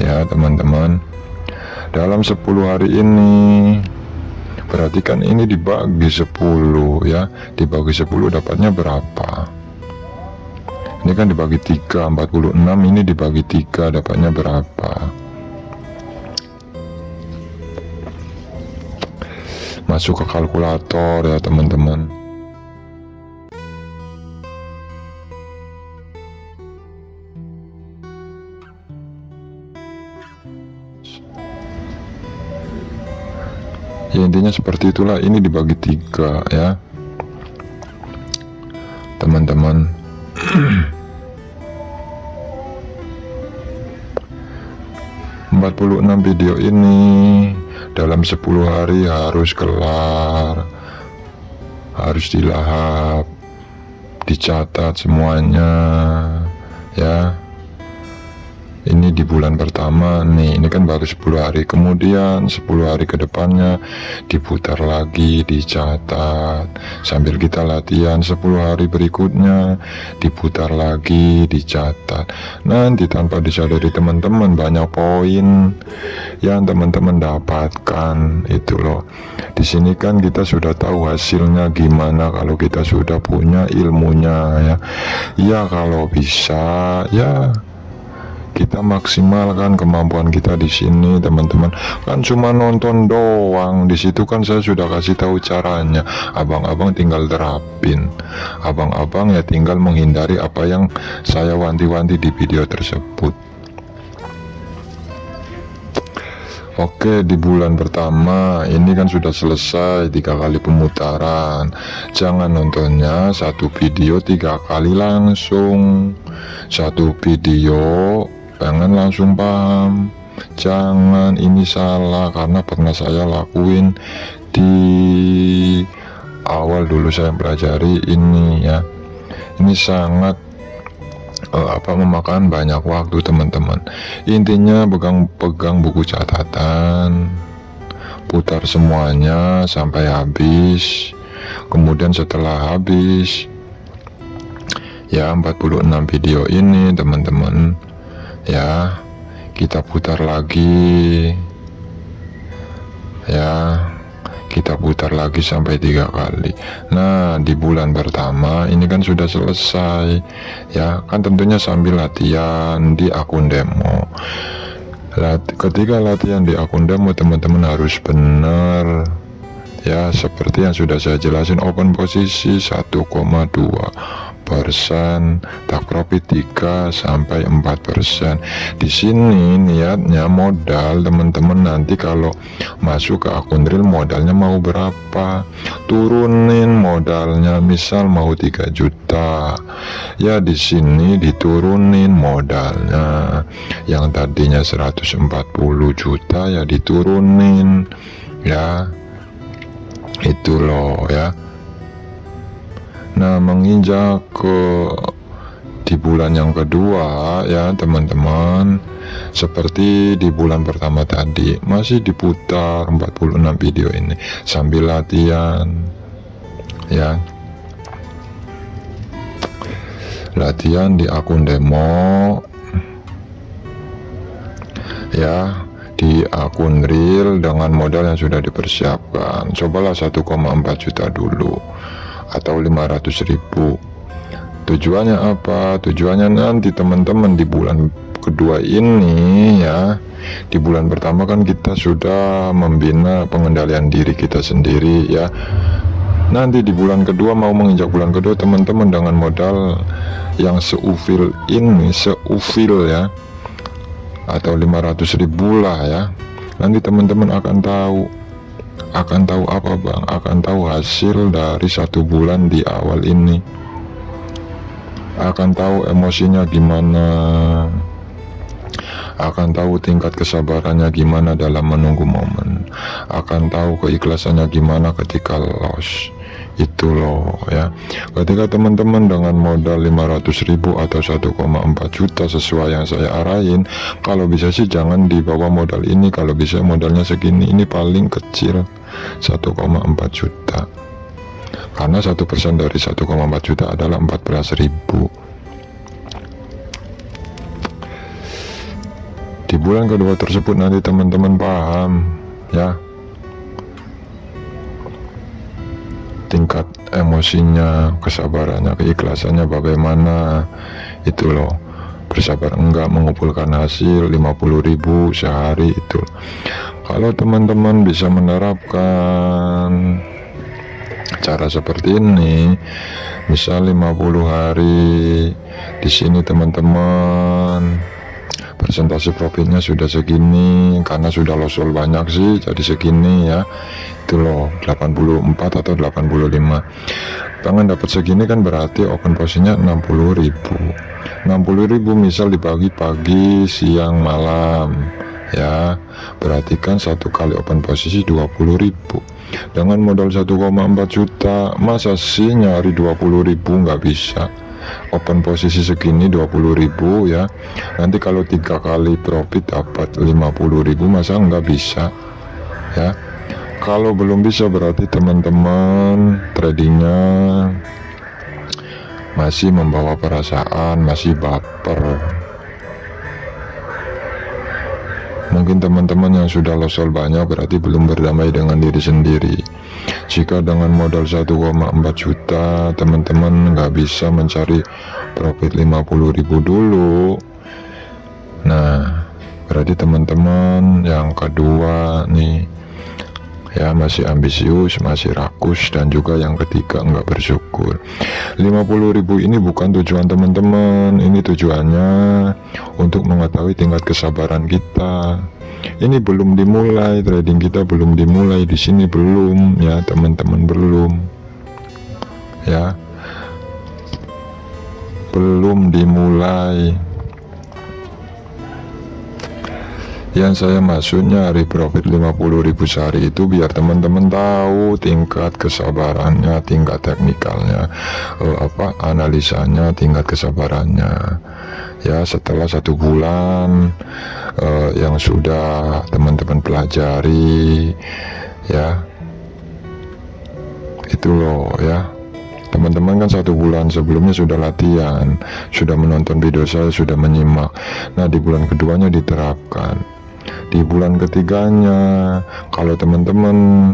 ya teman-teman. Dalam 10 hari ini berarti kan ini dibagi 10 ya, dibagi 10 dapatnya berapa? Ini kan dibagi 3, 46, ini dibagi 3 dapatnya berapa? Masuk ke kalkulator ya teman-teman. Ya intinya seperti itulah. Ini dibagi 3 ya teman-teman. 46 video ini dalam 10 hari harus kelar, harus dilahap, dicatat semuanya ya. Ini di bulan pertama nih, ini kan baru 10 hari, kemudian 10 hari ke depannya diputar lagi, dicatat sambil kita latihan. 10 hari berikutnya diputar lagi, dicatat. Nanti tanpa disadari teman-teman banyak poin yang teman-teman dapatkan itu loh. Di sini kan kita sudah tahu hasilnya gimana kalau kita sudah punya ilmunya ya. Ya kalau bisa ya kita maksimalkan kemampuan kita di sini teman-teman. Kan cuma nonton doang, di situ kan saya sudah kasih tahu caranya. Abang-abang tinggal terapin, abang-abang ya tinggal menghindari apa yang saya wanti-wanti di video tersebut. Oke, di bulan pertama ini kan sudah selesai 3 kali pemutaran. Jangan nontonnya satu video 3 kali langsung. Satu video pengen langsung paham, jangan. Ini salah karena pernah saya lakuin di awal dulu saya pelajari ini ya. Ini sangat memakan banyak waktu teman-teman. Intinya pegang buku catatan, putar semuanya sampai habis. Kemudian setelah habis ya 46 video ini teman-teman ya, kita putar lagi ya, kita putar lagi sampai 3 kali. Nah di bulan pertama ini kan sudah selesai ya, kan tentunya sambil latihan di akun demo. Ketika latihan di akun demo teman-teman harus benar ya, seperti yang sudah saya jelasin. Open posisi 1,2%, tak profit 3-4%. Di sini niatnya modal teman-teman nanti kalau masuk ke akun real modalnya mau berapa, turunin modalnya. Misal mau 3 juta ya, di sini diturunin modalnya. Yang tadinya 140 juta ya diturunin ya, itu loh ya. Nah menginjak ke di bulan yang kedua ya teman-teman, seperti di bulan pertama tadi masih diputar 46 video ini sambil latihan ya, latihan di akun demo ya, di akun real dengan modal yang sudah dipersiapkan. Cobalah 1,4 juta dulu atau 500.000. Tujuannya apa? Tujuannya nanti teman-teman di bulan kedua ini ya, di bulan pertama kan kita sudah membina pengendalian diri kita sendiri ya. Nanti di bulan kedua, mau menginjak bulan kedua teman-teman dengan modal yang seufil ini, seufil ya, atau 500.000 lah ya. Nanti teman-teman akan tahu apa bang, akan tahu hasil dari 1 bulan di awal ini, akan tahu emosinya gimana, akan tahu tingkat kesabarannya gimana dalam menunggu momen, akan tahu keikhlasannya gimana ketika loss. Itu loh ya. Ketika teman-teman dengan modal 500.000 atau 1,4 juta sesuai yang saya arahin, kalau bisa sih jangan di bawah modal ini. Kalau bisa modalnya segini, ini paling kecil 1,4 juta, karena 1% dari 1,4 juta adalah 14.000. Di bulan kedua tersebut nanti teman-teman paham ya, tingkat emosinya, kesabarannya, keikhlasannya bagaimana. Itu loh, bersabar enggak mengumpulkan hasil 50.000 sehari. Itu kalau teman-teman bisa menerapkan cara seperti ini, misal 50 hari di sini teman-teman, persentase profitnya sudah segini, karena sudah lossol banyak sih jadi segini ya. Itu loh 84 atau 85. Pengen dapat segini kan berarti open posisinya 60.000 misal dibagi pagi siang malam ya, berarti kan 1 kali open posisi 20.000. Dengan modal 1,4 juta masa sih nyari 20.000? Nggak bisa. open posisi segini 20.000 ya. Nanti kalau 3 kali profit dapat 50.000, masa nggak bisa ya? Kalau belum bisa berarti teman-teman tradingnya masih membawa perasaan, masih baper. Mungkin teman-teman yang sudah losol banyak berarti belum berdamai dengan diri sendiri. Jika dengan modal 1,4 juta teman-teman nggak bisa mencari profit 50.000 dulu, nah berarti teman-teman yang kedua nih ya masih ambisius, masih rakus, dan juga yang ketiga nggak bersyukur. 50.000 ini bukan tujuan teman-teman, ini tujuannya untuk mengetahui tingkat kesabaran kita. Ini belum dimulai, trading kita belum dimulai di sini, belum ya teman-teman, belum ya, belum dimulai. Yang saya maksudnya hari profit 50.000 sehari itu biar teman-teman tahu tingkat kesabarannya, tingkat teknikalnya, analisanya, tingkat kesabarannya ya. Setelah 1 bulan yang sudah teman-teman pelajari ya, itu loh ya. Teman-teman kan 1 bulan sebelumnya sudah latihan, sudah menonton video saya, sudah menyimak. Nah di bulan keduanya diterapkan, di bulan ketiganya kalau teman-teman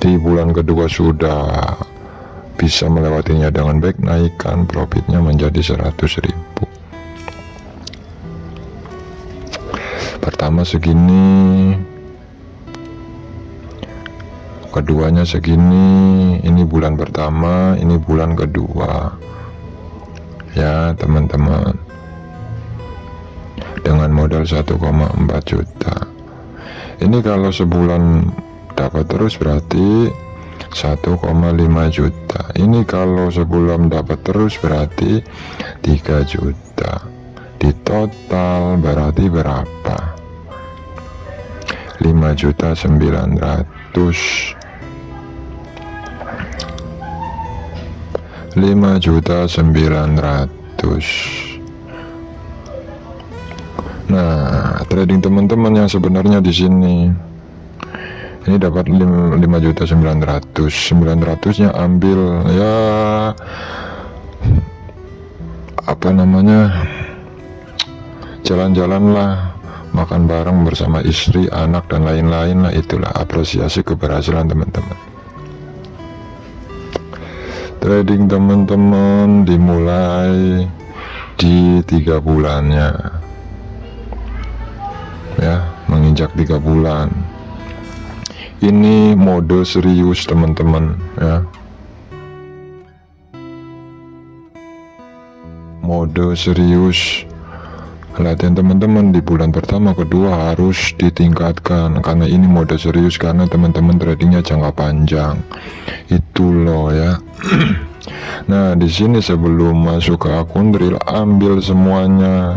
di bulan kedua sudah bisa melewatinya dengan baik, naikkan profitnya menjadi 100.000. Pertama segini, keduanya segini, ini bulan pertama, ini bulan kedua ya teman-teman, dengan modal 1,4 juta. Ini kalau sebulan dapat terus berarti 1,5 juta. Ini kalau sebulan dapat terus berarti 3 juta. Di total berarti berapa? 5.900.000. 5.900.000. Nah, trading teman-teman yang sebenarnya di sini ini dapat 5.900.000. 900-nya ambil ya apa namanya, jalan-jalan lah, makan bareng bersama istri, anak, dan lain-lain lah. Itulah apresiasi keberhasilan teman-teman. Trading teman-teman dimulai di 3 bulannya ya, menginjak 3 bulan. Ini mode serius teman-teman ya, mode serius. Latihan teman-teman di bulan pertama kedua harus ditingkatkan karena ini mode serius, karena teman-teman tradingnya jangka panjang itu loh ya. Nah di sini sebelum masuk ke akun real ambil semuanya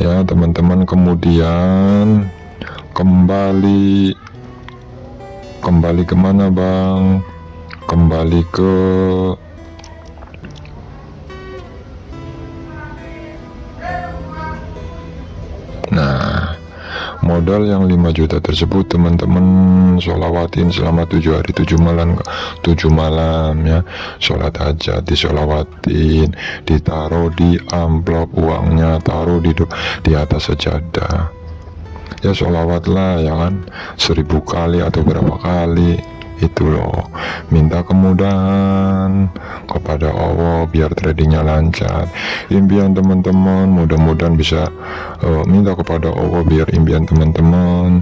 ya teman-teman, kemudian kembali kemana bang, kembali ke modal yang 5 juta tersebut teman-teman sholawatin selama 7 hari 7 malam ya. Sholat hajat disolawatin, ditaruh di amplop uangnya, taruh di atas sajadah ya, sholawatlah ya kan 1000 kali atau berapa kali itu loh. Minta kemudahan kepada Allah biar tradingnya lancar. Impian teman-teman mudah-mudahan bisa minta kepada Allah biar impian teman-teman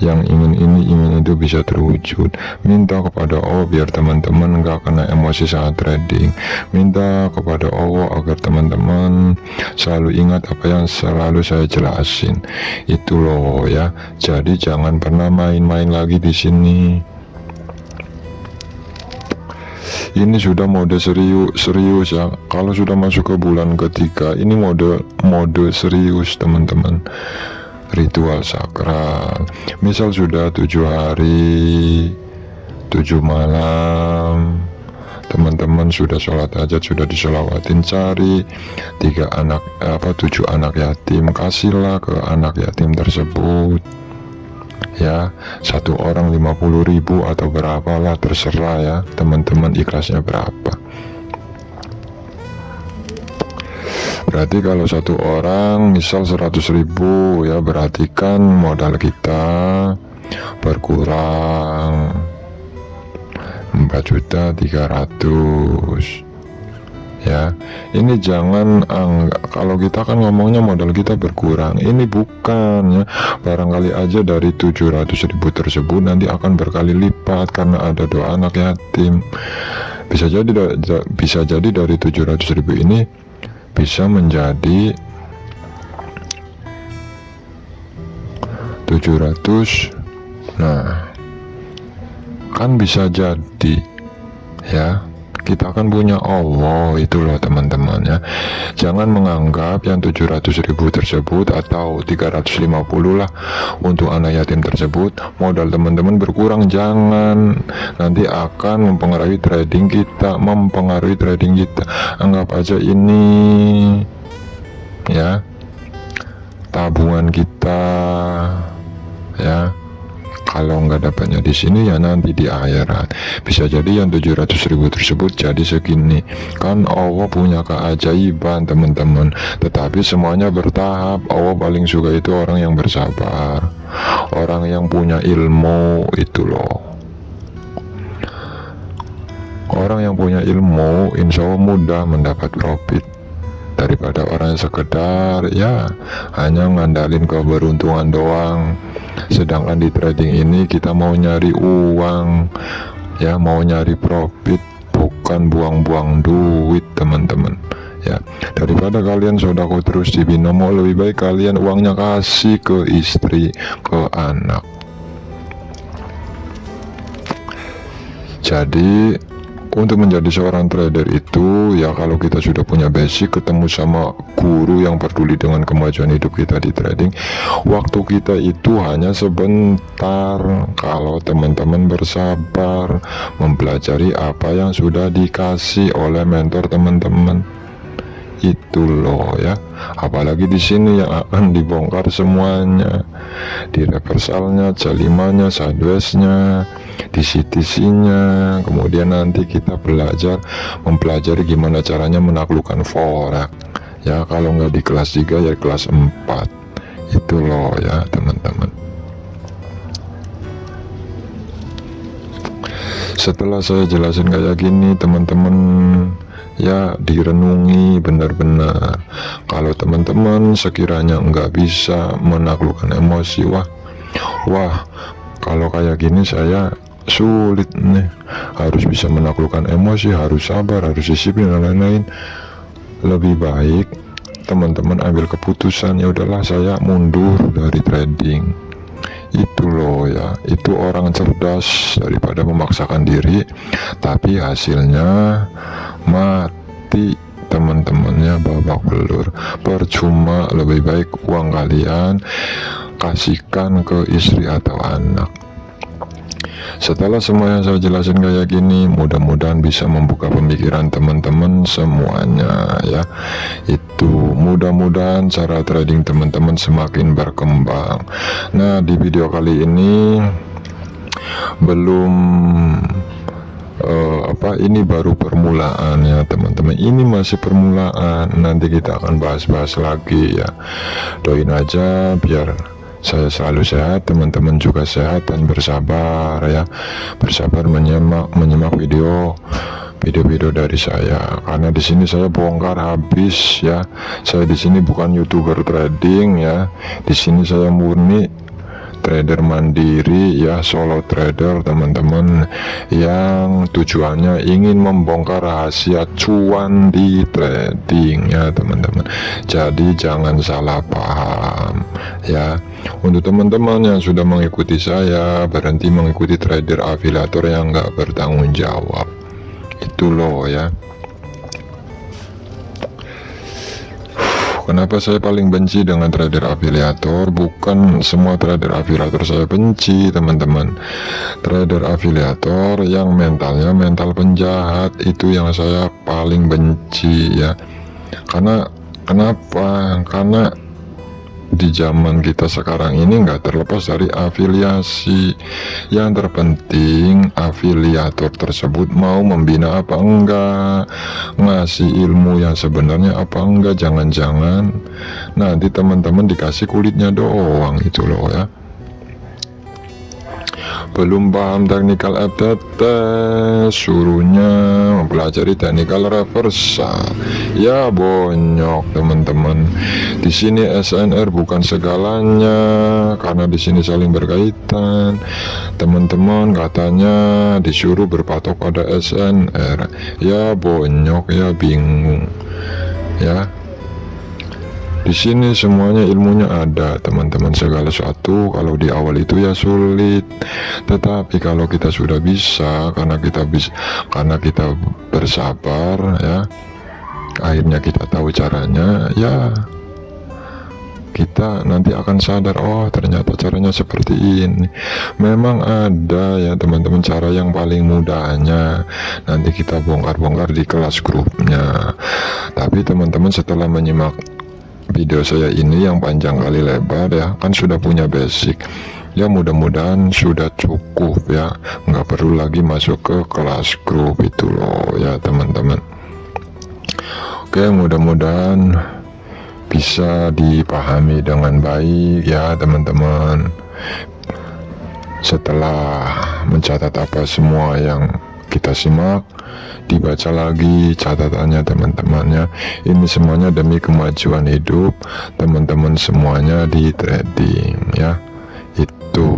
yang ingin ini ingin itu bisa terwujud. Minta kepada Allah biar teman-teman nggak kena emosi saat trading. Minta kepada Allah agar teman-teman selalu ingat apa yang selalu saya jelasin itu loh ya. Jadi jangan pernah main-main lagi di sini. Ini sudah mode serius ya. Kalau sudah masuk ke bulan ketiga ini mode serius teman-teman. Ritual sakral, misal sudah 7 hari 7 malam teman-teman sudah sholat hajat, sudah disolawatin, cari 7 anak yatim, kasihlah ke anak yatim tersebut ya. Satu orang 50.000 atau berapalah, terserah ya teman-teman ikhlasnya berapa. Berarti kalau satu orang misal 100.000 ya, berarti kan modal kita berkurang 4.300.000 ya. Ini jangan kalau kita kan ngomongnya modal kita berkurang, ini bukan ya. Barangkali aja dari 700.000 tersebut nanti akan berkali lipat karena ada doa anak yatim. Bisa jadi dari 700.000 ini bisa menjadi 700. Nah, kan bisa jadi ya. Kita kan punya Allah, itu loh teman-teman ya. Jangan menganggap yang 700.000 tersebut atau 350 lah untuk anak yatim tersebut modal teman-teman berkurang. Jangan, nanti akan mempengaruhi trading kita, Anggap aja ini ya tabungan kita ya. Kalau nggak dapatnya di sini ya nanti di akhirat. Bisa jadi yang 700.000 tersebut jadi segini. Kan Allah punya keajaiban teman-teman. Tetapi semuanya bertahap. Allah paling suka itu orang yang bersabar, orang yang punya ilmu, itu loh. Orang yang punya ilmu insya Allah mudah mendapat profit daripada orang yang sekedar ya hanya ngandalin keberuntungan doang. Sedangkan di trading ini kita mau nyari uang ya, mau nyari profit, bukan buang-buang duit teman-teman ya. Daripada kalian sodako terus di binomo, lebih baik kalian uangnya kasih ke istri, ke anak. Jadi untuk menjadi seorang trader itu ya, kalau kita sudah punya basic, ketemu sama guru yang peduli dengan kemajuan hidup kita di trading, waktu kita itu hanya sebentar kalau teman-teman bersabar mempelajari apa yang sudah dikasih oleh mentor teman-teman. Itu loh ya. Apalagi di sini yang akan dibongkar semuanya, di reversalnya, C5-nya, sideways-nya, di CTC-nya. Kemudian nanti kita mempelajari gimana caranya menaklukkan forex ya. Kalau nggak di kelas 3 ya kelas 4. Itu loh ya teman-teman. Setelah saya jelasin kayak gini, teman-teman ya direnungi benar-benar. Kalau teman-teman sekiranya nggak bisa menaklukkan emosi, wah kalau kayak gini saya sulit nih, harus bisa menaklukkan emosi, harus sabar, harus disiplin dan lain-lain. Lebih baik teman-teman ambil keputusan, ya udahlah saya mundur dari trading. Itu loh ya, itu orang cerdas daripada memaksakan diri tapi hasilnya mati teman-temannya, babak belur, percuma. Lebih baik uang kalian kasihkan ke istri atau anak. Setelah semua yang saya jelasin kayak gini, mudah-mudahan bisa membuka pemikiran teman-teman semuanya ya. Itu mudah-mudahan cara trading teman-teman semakin berkembang. Nah, di video kali ini belum ini baru permulaan ya teman-teman. Ini masih permulaan, nanti kita akan bahas-bahas lagi ya. Doain aja biar saya selalu sehat, teman-teman juga sehat dan bersabar ya. Bersabar menyimak video dari saya, karena di sini saya bongkar habis ya. Saya di sini bukan YouTuber trading ya. Di sini saya murni trader mandiri ya, solo trader teman-teman, yang tujuannya ingin membongkar rahasia cuan di trading ya teman-teman. Jadi jangan salah paham ya. Untuk teman-teman yang sudah mengikuti saya, berhenti mengikuti trader afiliator yang nggak bertanggung jawab. Itu loh ya. Kenapa saya paling benci dengan trader afiliator? Bukan semua trader afiliator saya benci, teman-teman. Trader afiliator yang mentalnya mental penjahat itu yang saya paling benci ya. Kenapa? Karena di zaman kita sekarang ini nggak terlepas dari afiliasi. Yang terpenting afiliator tersebut mau membina apa enggak, ngasih ilmu yang sebenarnya apa enggak. Jangan-jangan nanti teman-teman dikasih kulitnya doang itu loh ya. Belum paham technical FTT, suruhnya mempelajari technical reversal. Ya bonyok teman-teman. Di sini SNR bukan segalanya, karena di sini saling berkaitan. Teman-teman katanya disuruh berpatok pada SNR. Ya bonyok, ya bingung. Ya. Di sini semuanya ilmunya ada, teman-teman. Segala sesuatu kalau di awal itu ya sulit, tetapi kalau kita sudah bisa, karena kita bersabar ya, akhirnya kita tahu caranya ya, kita nanti akan sadar, oh ternyata caranya seperti ini. Memang ada ya teman-teman cara yang paling mudahnya, nanti kita bongkar-bongkar di kelas grupnya. Tapi teman-teman setelah menyimak video saya ini yang panjang kali lebar ya, kan sudah punya basic ya, mudah-mudahan sudah cukup ya, nggak perlu lagi masuk ke kelas grup itu loh ya teman-teman. Oke, mudah-mudahan bisa dipahami dengan baik ya teman-teman. Setelah mencatat apa semua yang kita simak, dibaca lagi catatannya teman-temannya. Ini semuanya demi kemajuan hidup teman-teman semuanya di trading ya. Itu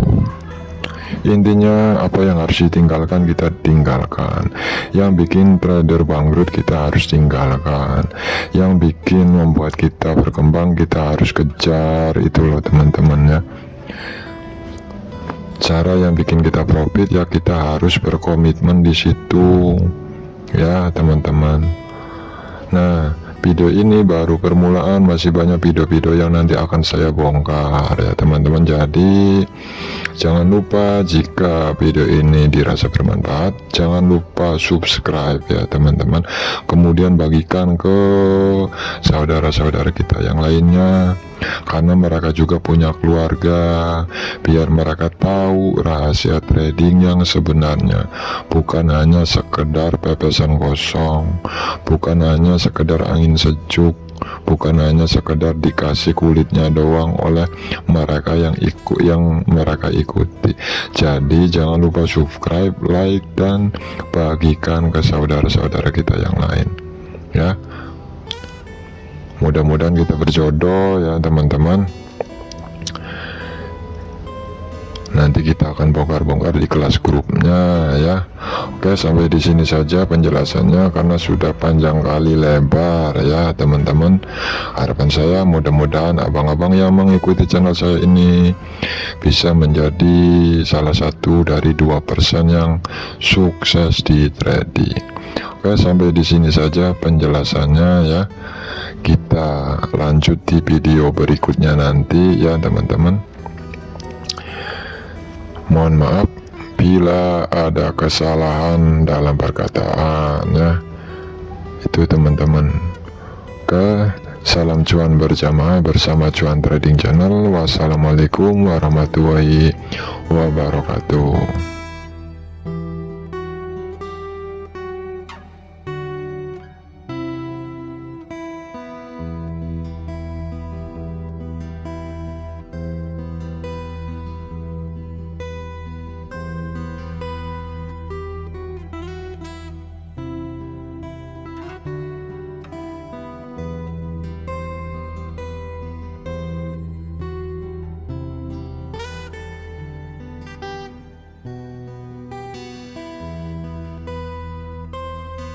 intinya, apa yang harus ditinggalkan kita tinggalkan, yang bikin trader bangkrut kita harus tinggalkan, yang bikin membuat kita berkembang kita harus kejar. Itu loh teman-teman ya. Cara yang bikin kita profit ya kita harus berkomitmen di situ ya teman-teman. Nah, video ini baru permulaan, masih banyak video-video yang nanti akan saya bongkar ya teman-teman. Jadi jangan lupa jika video ini dirasa bermanfaat, jangan lupa subscribe ya teman-teman, kemudian bagikan ke saudara-saudara kita yang lainnya, karena mereka juga punya keluarga, biar mereka tahu rahasia trading yang sebenarnya, bukan hanya sekedar pepesan kosong, bukan hanya sekedar angin sejuk, bukan hanya sekedar dikasih kulitnya doang oleh mereka yang mereka ikuti. Jadi jangan lupa subscribe, like, dan bagikan ke saudara-saudara kita yang lain ya. Mudah-mudahan kita berjodoh ya teman-teman. Nanti kita akan bongkar-bongkar di kelas grupnya ya. Oke, sampai di sini saja penjelasannya karena sudah panjang kali lebar ya teman-teman. Harapan saya mudah-mudahan abang-abang yang mengikuti channel saya ini bisa menjadi salah satu dari 2% yang sukses di trading. Oke, sampai di sini saja penjelasannya ya. Kita lanjut di video berikutnya nanti ya teman-teman. Mohon maaf bila ada kesalahan dalam perkataan ya, itu teman-teman. Salam cuan berjamaah bersama Cuan Trading Channel. Wassalamualaikum warahmatullahi wabarakatuh.